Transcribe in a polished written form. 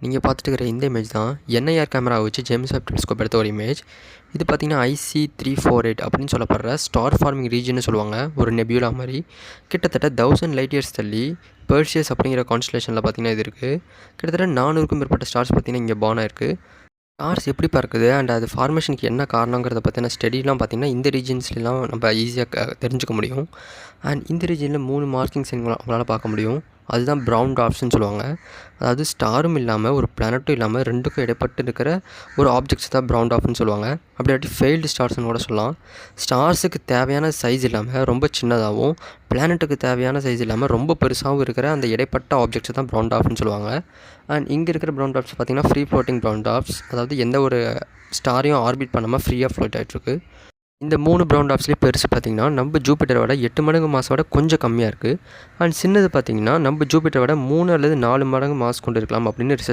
நீங்கள் பார்த்துட்டு இருக்கிற இந்த இமேஜ் தான் என்ஐஆர் கேமரா வச்சு ஜேம்ஸ் வெப் டெலிஸ்கோப் எடுத்த ஒரு இமேஜ். இது பார்த்திங்கன்னா IC348 அப்படின்னு சொல்லப்படுற ஸ்டார் ஃபார்மிங் ரீஜன்னு சொல்லுவாங்க. ஒரு நெபியூலா மாதிரி கிட்டத்தட்ட 1000 லைட் இயர்ஸ் தள்ளி பெர்சியஸ் அப்படிங்கிற கான்ஸ்டலேஷனில் பார்த்திங்கன்னா இது இருக்குது. கிட்டத்தட்ட 400க்கும் மேற்பட்ட ஸ்டார்ஸ் பார்த்திங்கன்னா இங்கே பான் ஆயிருக்கு. ஸ்டார்ஸ் எப்படி பார்க்குது அண்ட் அது ஃபார்மேஷனுக்கு என்ன காரணங்கிறத பற்றின ஸ்டடிலாம் பார்த்திங்கன்னா இந்த ரீஜன்ஸ்லாம் நம்ம ஈஸியாக தெரிஞ்சுக்க முடியும். அண்ட் இந்த ரீஜனில் 3 மார்க்கிங்ஸ் உங்களால் பார்க்க முடியும். அதுதான் ப்ரௌன் டார்க்ஸ்னு சொல்லுவாங்க. அதாவது ஸ்டாரும் இல்லாமல் ஒரு பிளானட்டும் இல்லாமல் ரெண்டுக்கும் இடைப்பட்டு இருக்கிற ஒரு ஆப்ஜெக்ட்ஸ் தான் ப்ரௌன் டார்க்னு சொல்லுவாங்க. அப்படி இல்லாட்டி ஃபெயில்டு ஸ்டார்ஸ்னு கூட சொல்லலாம். ஸ்டார்ஸுக்கு தேவையான சைஸ் இல்லாமல் ரொம்ப சின்னதாகவும், பிளானட்டுக்கு தேவையான சைஸ் இல்லாமல் ரொம்ப பெருசாகவும் இருக்கிற அந்த இடைப்பட்ட ஆப்ஜெக்ட்ஸ் தான் ப்ரௌன் டார்க்னு சொல்லுவாங்க. அண்ட் இங்கே இருக்கிற ப்ரௌன் டார்க்ஸ் பார்த்திங்கன்னா ஃப்ரீ ஃப்ளோட்டிங் ப்ரௌன் டார்க்ஸ், அதாவது எந்த ஒரு ஸ்டாரையும் ஆர்பிட் பண்ணாமல் ஃப்ரீயாக ஃப்ளோட் ஆகிட்டுருக்கு. இந்த 3 ப்ரௌன் டார்க்ஸ்லேயே பெருசு பார்த்திங்கன்னா நம்ம ஜூபிட்டரோட 8 மடங்கு மாஸோட கொஞ்சம் கம்மியாக இருக்குது. அண்ட் சின்னது பார்த்திங்கன்னா நம்ம ஜூபிட்டரோட 3 அல்லது 4 மடங்கு மாஸ் கொண்டு இருக்கலாம் அப்படின்னு ரிசர்ச்